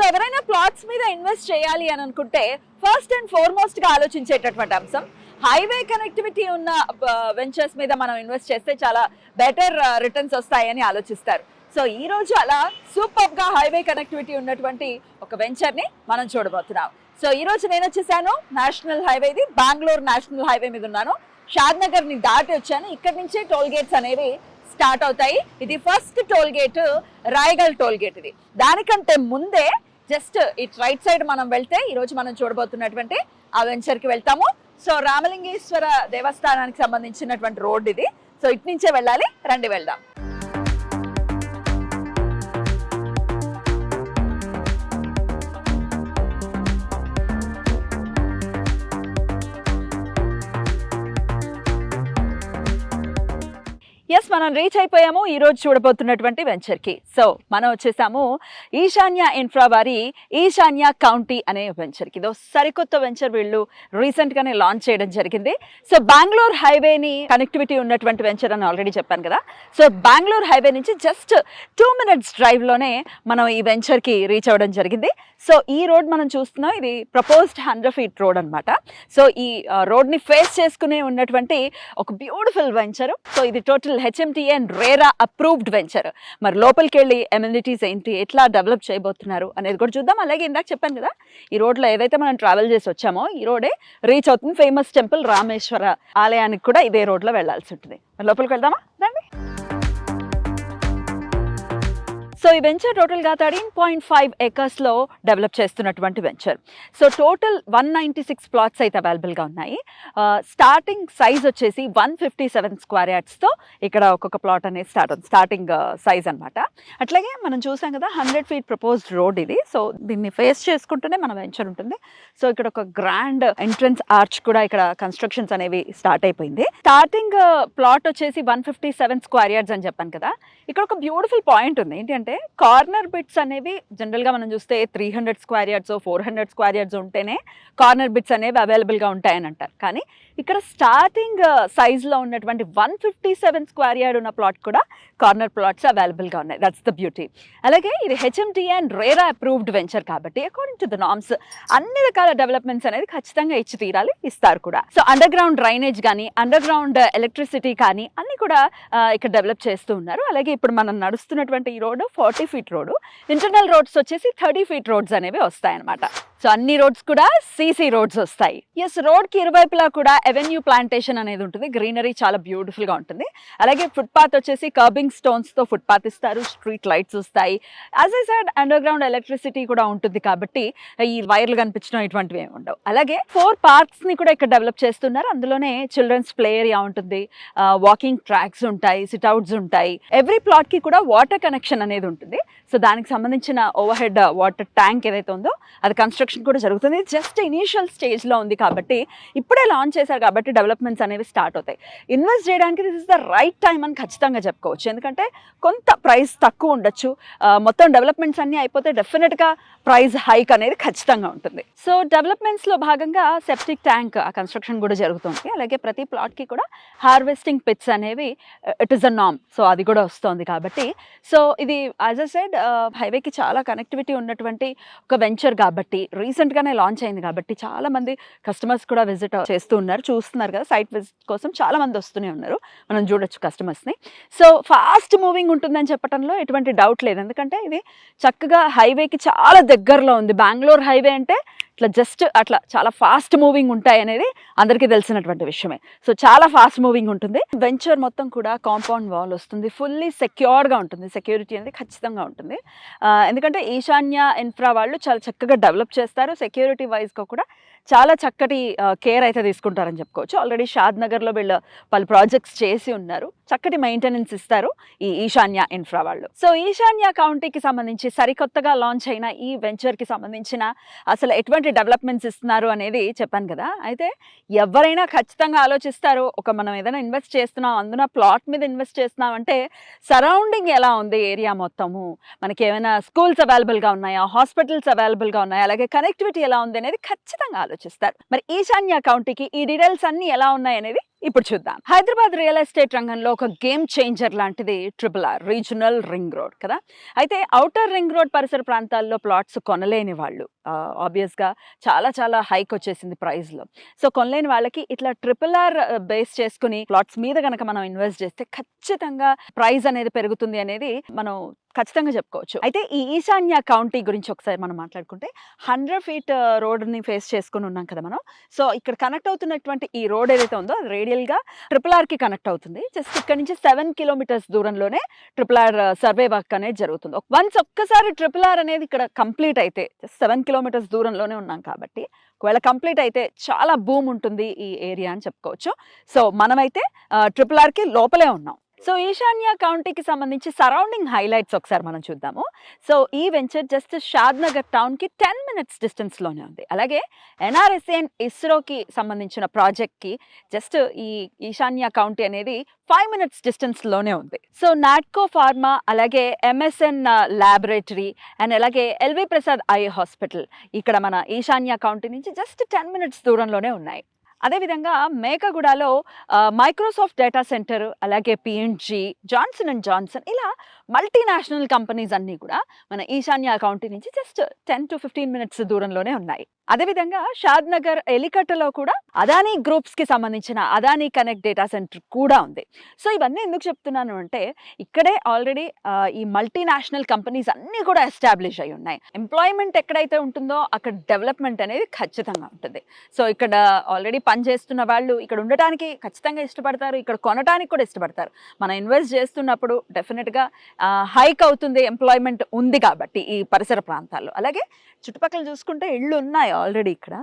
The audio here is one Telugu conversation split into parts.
ఎవరైనా ప్లాట్స్ మీద ఇన్వెస్ట్ చేయాలి అని అనుకుంటే ఫస్ట్ అండ్ ఫార్మోస్ట్ గా ఆలోచించేటటువంటి అంశం హైవే కనెక్టివిటీ ఉన్న వెంచర్స్ మీద మనం ఇన్వెస్ట్ చేస్తే చాలా బెటర్ రిటర్న్స్ వస్తాయని ఆలోచిస్తారు. సో ఈ రోజు అలా సూపర్ గా హైవే కనెక్టివిటీ ఉన్నటువంటి ఒక వెంచర్ ని మనం చూడబోతున్నాం. సో ఈ రోజు నేను వచ్చేసాను నేషనల్ హైవే, ఇది బెంగళూరు నేషనల్ హైవే మీద ఉన్నాను. షాద్ నగర్ ని దాటి వచ్చాను. ఇక్కడ నుంచే టోల్ గేట్స్ అనేవి స్టార్ట్ అవుతాయి. ఇది first toll gate Rayagal toll gate. ఇది దానికంటే ముందే జస్ట్ ఇట్ రైట్ సైడ్ మనం వెళ్తే ఈ రోజు మనం చూడబోతున్నటువంటి ఆ వెంచర్ కి వెళ్తాము. సో రామలింగేశ్వర దేవస్థానానికి సంబంధించినటువంటి రోడ్ ఇది. సో ఇటు నుంచే వెళ్ళాలి, రండి వెళ్దాం. ఎస్, మనం రీచ్ అయిపోయాము ఈ రోజు చూడబోతున్నటువంటి వెంచర్ కి. సో మనం వచ్చేసాము ఈశాన్య ఇన్ఫ్రా వారి ఈశాన్య కౌంటీ అనే వెంచర్ కి. ఇదో సరికొత్త వెంచర్ వీళ్ళు రీసెంట్ గానే లాంచ్ చేయడం జరిగింది. సో బెంగళూరు హైవేని కనెక్టివిటీ ఉన్నటువంటి వెంచర్ అని ఆల్రెడీ చెప్పాను కదా. సో బెంగళూరు హైవే నుంచి జస్ట్ 2 minutes డ్రైవ్ లోనే మనం ఈ వెంచర్ కి రీచ్ అవ్వడం జరిగింది. సో ఈ రోడ్ మనం చూస్తున్నాం, ఇది ప్రపోజ్డ్ 100 feet రోడ్ అనమాట. సో ఈ రోడ్ ని ఫేస్ చేసుకునే ఉన్నటువంటి ఒక బ్యూటిఫుల్ వెంచర్. సో ఇది total HMTA and RERA approved venture. మరి లోపలికి వెళ్ళి ఎమ్యూనిటీస్ ఏంటి, ఎట్లా డెవలప్ చేయబోతున్నారు అనేది కూడా చూద్దాం. అలాగే ఇందాక చెప్పాను కదా, ఈ రోడ్లో ఏదైతే మనం ట్రావెల్ చేసి వచ్చామో ఈ రోడే రీచ్ అవుతుంది ఫేమస్ టెంపుల్ రామేశ్వర ఆలయానికి కూడా ఇదే రోడ్లో వెళ్లాల్సి ఉంటుంది. మరి లోపలికి వెళ్దామా, రండి. సో ఈ వెంచర్ టోటల్గా 13.5 acres లో డెవలప్ చేస్తున్నటువంటి వెంచర్. సో టోటల్ 196 ప్లాట్స్ అయితే అవైలబుల్గా ఉన్నాయి. స్టార్టింగ్ సైజ్ వచ్చేసి 157 square yardsతో ఇక్కడ ఒక్కొక్క ప్లాట్ అనేది స్టార్టింగ్ సైజ్ అనమాట. అట్లాగే మనం చూసాం కదా 100 feet ప్రపోజ్డ్ రోడ్ ఇది. సో దీన్ని ఫేస్ చేసుకుంటూనే మన వెంచర్ ఉంటుంది. సో ఇక్కడ ఒక గ్రాండ్ ఎంట్రన్స్ ఆర్చ్ కూడా ఇక్కడ కన్స్ట్రక్షన్స్ అనేవి స్టార్ట్ అయిపోయింది. స్టార్టింగ్ ప్లాట్ వచ్చేసి 157 square yards అని చెప్పాను కదా. ఇక్కడ ఒక బ్యూటిఫుల్ పాయింట్ ఉంది. ఏంటి అంటే కార్నర్ బిట్స్ అనేవి జనరల్ గా మనం చూస్తే 300 square yards 400 square yards ఉంటేనే కార్నర్ బిట్స్ అనేవి అవైలబుల్ గా ఉంటాయని అంటారు. కానీ ఇక్కడ స్టార్టింగ్ సైజ్ లో ఉన్నటువంటి 157 square yard ఉన్న ప్లాట్ కూడా కార్నర్ ప్లాట్స్ అవైలబుల్ గా ఉన్నాయి. That's the beauty. అలాగే ఇది HMTA and RERA approved venture కాబట్టి అకార్డింగ్ టు ద నార్మ్స్ అన్ని రకాల డెవలప్మెంట్స్ అనేది ఖచ్చితంగా ఇచ్చి తీరాలి, ఇస్తారు కూడా. సో అండర్ గ్రౌండ్ డ్రైనేజ్ కానీ అండర్ గ్రౌండ్ ఎలక్ట్రిసిటీ కానీ అన్ని కూడా ఇక్కడ డెవలప్ చేస్తూ ఉన్నారు. అలాగే ఇప్పుడు మనం నడుస్తున్నటువంటి ఈ road 40 feet road. Internal roads వచ్చేసి 30 feet రోడ్స్ అనేవి వస్తాయన్నమాట. సో అన్ని రోడ్స్ కూడా CC రోడ్స్ వస్తాయి. ఎస్, రోడ్ కి ఇరువైపులా కూడా ఎవెన్యూ ప్లాంటేషన్ అనేది ఉంటుంది. గ్రీనరీ చాలా బ్యూటిఫుల్ గా ఉంటుంది. అలాగే ఫుట్పాత్ వచ్చేసి కర్బింగ్ స్టోన్స్ తో ఫుట్పాత్ ఇస్తారు. స్ట్రీట్ లైట్స్ వస్తాయి. As I said under ground electricity కూడా ఉంటుంది కాబట్టి ఈ వైర్లు కనిపించడం ఇటువంటివి ఏమి ఉండవు. అలాగే 4 parks ని కూడా ఇక్కడ డెవలప్ చేస్తున్నారు. అందులోనే చిల్డ్రన్స్ ప్లే ఏరియా ఉంటుంది, వాకింగ్ ట్రాక్స్ ఉంటాయి, సిట్అవుట్స్ ఉంటాయి. ఎవ్రీ ప్లాట్ కి కూడా వాటర్ కనెక్షన్ అనేది ఉంటుంది. సో దానికి సంబంధించిన ఓవర్ హెడ్ వాటర్ ట్యాంక్ ఏదైతే ఉందో అది కన్స్ట్రక్షన్ కూడా జరుగుతుంది. జస్ట్ ఇనీషియల్ స్టేజ్ లో ఉంది కాబట్టి ఇప్పుడే లాంచ్ చేశారు కాబట్టి డెవలప్మెంట్స్ అనేవి స్టార్ట్ అవుతాయి. ఇన్వెస్ట్ చేయడానికి this is the right time అని ఖచ్చితంగా చెప్పుకోవచ్చు. ఎందుకంటే కొంత ప్రైస్ తక్కువ ఉండొచ్చు, మొత్తం డెవలప్మెంట్స్ అన్ని అయిపోతే డెఫినెట్ గా ప్రైస్ హైక్ అనేది ఖచ్చితంగా ఉంటుంది. సో డెవలప్మెంట్స్ లో భాగంగా సెప్టిక్ ట్యాంక్ ఆ కన్స్ట్రక్షన్ కూడా జరుగుతుంది. అలాగే ప్రతి ప్లాట్ కి కూడా హార్వెస్టింగ్ పిట్స్ అనేవి it is a norm. So అది కూడా వస్తుంది కాబట్టి సో ఇది యాజ్ అ సెడ్ హైవేకి చాలా కనెక్టివిటీ ఉన్నటువంటి ఒక వెంచర్ కాబట్టి రీసెంట్ గానే లాంచ్ అయింది కాబట్టి చాలా మంది కస్టమర్స్ కూడా విజిట్ చేస్తూ ఉన్నారు. చూస్తున్నారు కదా, సైట్ విజిట్ కోసం చాలా మంది వస్తూనే ఉన్నారు. మనం చూడొచ్చు కస్టమర్స్ ని. సో ఫాస్ట్ మూవింగ్ ఉంటుందని చెప్పడంలో ఎటువంటి డౌట్ లేదు. ఎందుకంటే ఇది చక్కగా హైవేకి చాలా దగ్గరలో ఉంది. బెంగళూరు హైవే అంటే ఇట్లా జస్ట్ అట్లా చాలా ఫాస్ట్ మూవింగ్ ఉంటాయి అనేది అందరికీ తెలిసినటువంటి విషయమే. సో చాలా ఫాస్ట్ మూవింగ్ ఉంటుంది. వెంచర్ మొత్తం కూడా కాంపౌండ్ వాల్ వస్తుంది. ఫుల్లీ సెక్యూర్డ్గా ఉంటుంది. సెక్యూరిటీ అనేది ఖచ్చితంగా ఉంటుంది. ఎందుకంటే ఈశాన్య ఇన్ఫ్రా వాళ్ళు చాలా చక్కగా డెవలప్ చేస్తారు. సెక్యూరిటీ వైజ్గా కూడా చాలా చక్కటి కేర్ అయితే తీసుకుంటారని చెప్పుకోవచ్చు. ఆల్రెడీ షాద్ నగర్లో వాళ్ళు ప్రాజెక్ట్స్ చేసి ఉన్నారు. చక్కటి మెయింటెనెన్స్ ఇస్తారు ఈ ఈశాన్య ఇన్ఫ్రా వాళ్ళు. సో ఈశాన్య కౌంటీకి సంబంధించి సరికొత్తగా లాంచ్ అయిన ఈ వెంచర్కి సంబంధించిన అసలు ఎటువంటి డెవలప్మెంట్స్ ఇస్తున్నారు అనేది చెప్పాను కదా. అయితే ఎవరైనా ఖచ్చితంగా ఆలోచిస్తారు, ఒక మనం ఏదైనా ఇన్వెస్ట్ చేస్తున్నాం, అందున ప్లాట్ మీద ఇన్వెస్ట్ చేస్తున్నాం అంటే సరౌండింగ్ ఎలా ఉంది ఏరియా మొత్తము, మనకి ఏమైనా స్కూల్స్ అవైలబుల్గా ఉన్నాయా, హాస్పిటల్స్ అవైలబుల్గా ఉన్నాయా, అలాగే కనెక్టివిటీ ఎలా ఉంది అనేది ఖచ్చితంగా ఆలోచిస్తారు. మరి ఈశాన్య కౌంటీకి ఈ డీటెయిల్స్ అన్ని ఎలా ఉన్నాయి అనేది ఇప్పుడు చూద్దాం. హైదరాబాద్ రియల్ ఎస్టేట్ రంగంలో ఒక గేమ్ చేంజర్ లాంటిది RRR రీజనల్ రింగ్ రోడ్ కదా. అయితే ఔటర్ రింగ్ రోడ్ పరిసర ప్రాంతాల్లో ప్లాట్స్ కొనలేని వాళ్ళు ఆబ్వియస్‌గా చాలా చాలా హైక్ వచ్చేసింది ప్రైస్‌లో. సో కొనలేని వాళ్ళకి ఇట్లా RRR బేస్ చేసుకొని ప్లాట్స్ మీద గనక మనం ఇన్వెస్ట్ చేస్తే ఖచ్చితంగా ప్రైస్ అనేది పెరుగుతుంది అనేది మనం ఖచ్చితంగా చెప్పుకోవచ్చు. అయితే ఈ ఈశాన్య కౌంటీ గురించి ఒకసారి మనం మాట్లాడుకుంటే 100 ఫీట్ రోడ్‌ని ఫేస్ చేసుకొని ఉన్నాం కదా మనం. సో ఇక్కడ కనెక్ట్ అవుతున్నటువంటి ఈ రోడ్ ఏదైతే ఉందో అది రేడియల్‌గా RRRకి కనెక్ట్ అవుతుంది. జస్ట్ ఇక్కడ నుంచి 7 కిలోమీటర్స్ దూరంలోనే RRR సర్వే వర్క్ అనేది జరుగుతుంది. వన్స్ ఒక్కసారి RRR అనేది ఇక్కడ కంప్లీట్ అయితే జస్ట్ 7 కిలోమీటర్స్ దూరంలోనే ఉన్నాం కాబట్టి ఒకవేళ కంప్లీట్ అయితే చాలా బూమ్ ఉంటుంది ఈ ఏరియా అని చెప్పుకోవచ్చు. సో మనమైతే RRRకి లోపలే ఉన్నాం. సో ఈశాన్య కౌంటీకి సంబంధించి సరౌండింగ్ హైలైట్స్ ఒకసారి మనం చూద్దాము. సో ఈ వెంచర్ జస్ట్ షాద్నగర్ టౌన్కి 10 మినిట్స్ డిస్టెన్స్లోనే ఉంది. అలాగే NRSN ఇస్రోకి సంబంధించిన ప్రాజెక్ట్కి జస్ట్ ఈ ఈశాన్య కౌంటీ అనేది 5 మినిట్స్ డిస్టెన్స్లోనే ఉంది. సో నాట్కో ఫార్మా అలాగే MSN ల్యాబొరేటరీ అండ్ అలాగే LV ప్రసాద్ ఐ హాస్పిటల్ ఇక్కడ మన ఈశాన్య కౌంటీ నుంచి జస్ట్ 10 మినిట్స్ దూరంలోనే ఉన్నాయి. అదేవిధంగా మేకగూడలో మైక్రోసాఫ్ట్ డేటా సెంటర్ అలాగే P&G జాన్సన్ అండ్ జాన్సన్ ఇలా మల్టీనేషనల్ కంపెనీస్ అన్నీ కూడా మన ఈశాన్య కౌంటీ నుంచి జస్ట్ 10 to 15 మినిట్స్ దూరంలోనే ఉన్నాయి. అదేవిధంగా షాద్నగర్ ఎలికట్టలో కూడా అదానీ గ్రూప్స్కి సంబంధించిన అదానీ కనెక్ట్ డేటా సెంటర్ కూడా ఉంది. సో ఇవన్నీ ఎందుకు చెప్తున్నాను అంటే ఇక్కడే ఆల్రెడీ ఈ మల్టీనేషనల్ కంపెనీస్ అన్నీ కూడా ఎస్టాబ్లిష్ అయి ఉన్నాయి. ఎంప్లాయ్మెంట్ ఎక్కడైతే ఉంటుందో అక్కడ డెవలప్మెంట్ అనేది ఖచ్చితంగా ఉంటుంది. సో ఇక్కడ ఆల్రెడీ పనిచేస్తున్న వాళ్ళు ఇక్కడ ఉండటానికి ఖచ్చితంగా ఇష్టపడతారు, ఇక్కడ కొనడానికి కూడా ఇష్టపడతారు. మనం ఇన్వెస్ట్ చేస్తున్నప్పుడు డెఫినెట్గా హైక్ అవుతుంది, ఎంప్లాయ్మెంట్ ఉంది కాబట్టి ఈ పరిసర ప్రాంతాల్లో. అలాగే చుట్టుపక్కల చూసుకుంటే ఇళ్ళు ఉన్నాయి ఆల్రెడీ ఇక్కడ.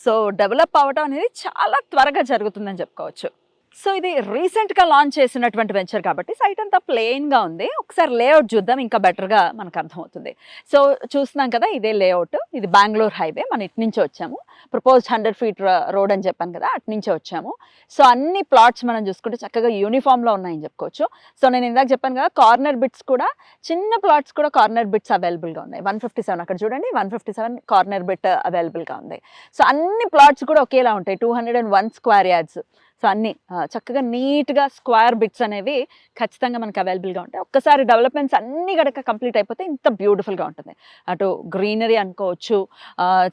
సో డెవలప్ అవ్వడం అనేది చాలా త్వరగా జరుగుతుందని చెప్పుకోవచ్చు. సో ఇది రీసెంట్గా లాంచ్ చేసినటువంటి వెంచర్ కాబట్టి సైట్ అంతా ప్లెయిన్గా ఉంది. ఒకసారి లేఅవుట్ చూద్దాం, ఇంకా బెటర్గా మనకు అర్థమవుతుంది. సో చూస్తున్నాం కదా, ఇదే లేఅవుట్. ఇది బెంగళూరు హైవే, మనం ఇటు నుంచి వచ్చాము. ప్రపోజ్డ్ 100 ఫీట్ రోడ్ అని చెప్పాను కదా, అటు నుంచే వచ్చాము. సో అన్ని ప్లాట్స్ మనం చూసుకుంటే చక్కగా యూనిఫామ్లో ఉన్నాయని చెప్పుకోవచ్చు. సో నేను ఇందాక చెప్పాను కదా, కార్నర్ బిట్స్ కూడా చిన్న ప్లాట్స్ కూడా కార్నర్ బిట్స్ అవైలబుల్గా ఉన్నాయి. 157 అక్కడ చూడండి, 157 కార్నర్ బిట్ అవైలబుల్గా ఉంది. సో అన్ని ప్లాట్స్ కూడా ఒకేలా ఉంటాయి, 201 స్క్వేర్ యార్డ్స్. సో అన్నీ చక్కగా నీట్గా స్క్వేర్ బిట్స్ అనేవి ఖచ్చితంగా మనకు అవైలబుల్గా ఉంటాయి. ఒక్కసారి డెవలప్మెంట్స్ అన్నీ గడక కంప్లీట్ అయిపోతే ఇంత బ్యూటిఫుల్గా ఉంటుంది. అటు గ్రీనరీ అనుకోవచ్చు,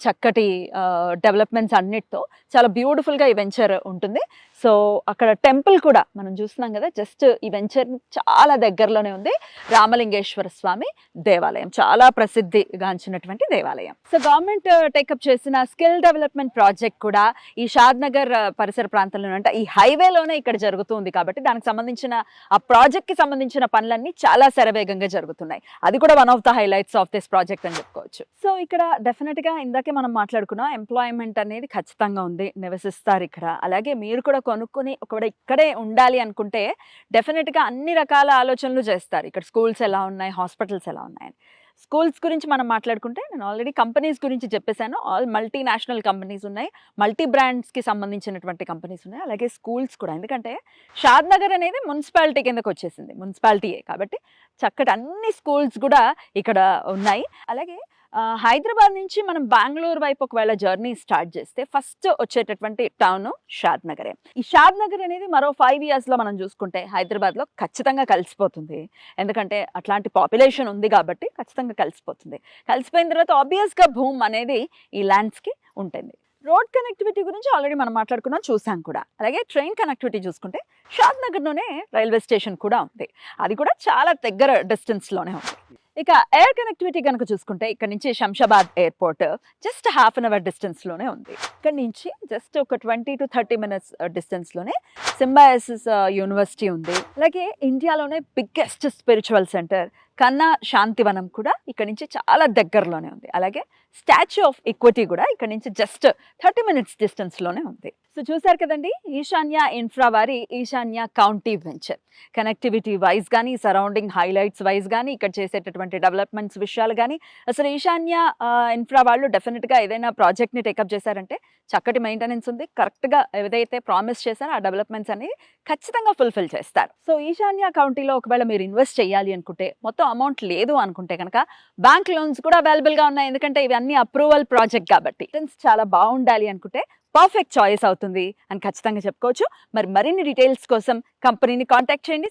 చక్కటి డెవలప్మెంట్స్ అన్నిటితో చాలా బ్యూటిఫుల్గా ఈ వెంచర్ ఉంటుంది. సో అక్కడ టెంపుల్ కూడా మనం చూస్తున్నాం కదా, జస్ట్ ఈ వెంచర్ చాలా దగ్గరలోనే ఉంది. రామలింగేశ్వర స్వామి దేవాలయం చాలా ప్రసిద్ధిగాంచినటువంటి దేవాలయం. సో గవర్నమెంట్ టేకప్ చేసిన స్కిల్ డెవలప్మెంట్ ప్రాజెక్ట్ కూడా ఈ షాద్నగర్ పరిసర ప్రాంతంలో అంటే ఈ హైవేలోనే ఇక్కడ జరుగుతుంది కాబట్టి దానికి సంబంధించిన ఆ ప్రాజెక్ట్కి సంబంధించిన పనులన్నీ చాలా శరవేగంగా జరుగుతున్నాయి. అది కూడా one of the highlights of this project అని చెప్పుకోవచ్చు. సో ఇక్కడ డెఫినెట్గా ఇందాకే మనం మాట్లాడుకున్నాం, ఎంప్లాయ్మెంట్ అనేది ఖచ్చితంగా ఉంది, నివసిస్తారు ఇక్కడ. అలాగే మీరు కూడా కొనుక్కొని ఒకవేళ ఇక్కడే ఉండాలి అనుకుంటే డెఫినెట్గా అన్ని రకాల ఆలోచనలు చేస్తారు. ఇక్కడ స్కూల్స్ ఎలా ఉన్నాయి, హాస్పిటల్స్ ఎలా ఉన్నాయని. స్కూల్స్ గురించి మనం మాట్లాడుకుంటే నేను ఆల్రెడీ కంపెనీస్ గురించి చెప్పేశాను. ఆల్ మల్టీనేషనల్ కంపెనీస్ ఉన్నాయి, మల్టీ బ్రాండ్స్కి సంబంధించినటువంటి కంపెనీస్ ఉన్నాయి, అలాగే స్కూల్స్ కూడా. ఎందుకంటే షాద్నగర్ అనేది మున్సిపాలిటీ కిందకు వచ్చేసింది, మున్సిపాలిటీయే కాబట్టి చక్కటి అన్ని స్కూల్స్ కూడా ఇక్కడ ఉన్నాయి. అలాగే హైదరాబాద్ నుంచి మనం బెంగళూరు వైపు ఒకవేళ జర్నీ స్టార్ట్ చేస్తే ఫస్ట్ వచ్చేటటువంటి టౌన్ షాద్నగరే. ఈ షాద్నగర్ అనేది మరో 5 yearsలో మనం చూసుకుంటే హైదరాబాద్లో ఖచ్చితంగా కలిసిపోతుంది. ఎందుకంటే అట్లాంటి పాపులేషన్ ఉంది కాబట్టి ఖచ్చితంగా కలిసిపోతుంది. కలిసిపోయిన తర్వాత ఆబ్వియస్గా భూమ్ అనేది ఈ ల్యాండ్స్కి ఉంటుంది. రోడ్ కనెక్టివిటీ గురించి ఆల్రెడీ మనం మాట్లాడుకున్నాం, చూసాం కూడా. అలాగే ట్రైన్ కనెక్టివిటీ చూసుకుంటే షాద్నగర్లోనే రైల్వే స్టేషన్ కూడా ఉంది, అది కూడా చాలా దగ్గర డిస్టెన్స్లోనే ఉంది. ఇక ఎయిర్ కనెక్టివిటీ కనుక చూసుకుంటే ఇక్కడ నుంచి శంషాబాద్ ఎయిర్పోర్ట్ జస్ట్ 1/2 hour డిస్టెన్స్లోనే ఉంది. ఇక్కడ నుంచి జస్ట్ ఒక 20 to 30 minutes డిస్టెన్స్లోనే సింబయాసిస్ యూనివర్సిటీ ఉంది. అలాగే ఇండియాలోనే బిగ్గెస్ట్ స్పిరిచువల్ సెంటర్ కన్నా శాంతివనం కూడా ఇక్కడ నుంచి చాలా దగ్గరలోనే ఉంది. అలాగే స్టాచ్యూ ఆఫ్ ఈక్విటీ కూడా ఇక్కడ నుంచి జస్ట్ 30 minutes డిస్టెన్స్లోనే ఉంది. సో చూసారు కదండి, ఈశాన్య ఇన్ఫ్రా వారి ఈశాన్య కౌంటీ వెంచర్ కనెక్టివిటీ వైజ్ కానీ, సరౌండింగ్ హైలైట్స్ వైజ్ కానీ, ఇక్కడ చేసేటటువంటి డెవలప్మెంట్స్ విషయాలు కానీ, అసలు ఈశాన్య ఇన్ఫ్రా వాళ్ళు డెఫినెట్గా ఏదైనా ప్రాజెక్ట్ని టేకప్ చేశారంటే చక్కటి మెయింటెనెన్స్ ఉంది, కరెక్ట్గా ఏదైతే ప్రామిస్ చేశారో ఆ డెవలప్మెంట్స్ అనేవి ఖచ్చితంగా ఫుల్ఫిల్ చేస్తారు. సో ఈశాన్య కౌంటీలో ఒకవేళ మీరు ఇన్వెస్ట్ చేయాలి అనుకుంటే, మొత్తం అమౌంట్ లేదు అనుకుంటే కనుక బ్యాంక్ లోన్స్ కూడా అవైలబుల్గా ఉన్నాయి. ఎందుకంటే ఇవన్నీ అప్రూవల్ ప్రాజెక్ట్ కాబట్టి చాలా బాగుండాలి అనుకుంటే పర్ఫెక్ట్ చాయిస్ అవుతుంది అని ఖచ్చితంగా చెప్పుకోవచ్చు. మరి మరిన్ని డీటెయిల్స్ కోసం కంపెనీని కాంటాక్ట్ చేయండి.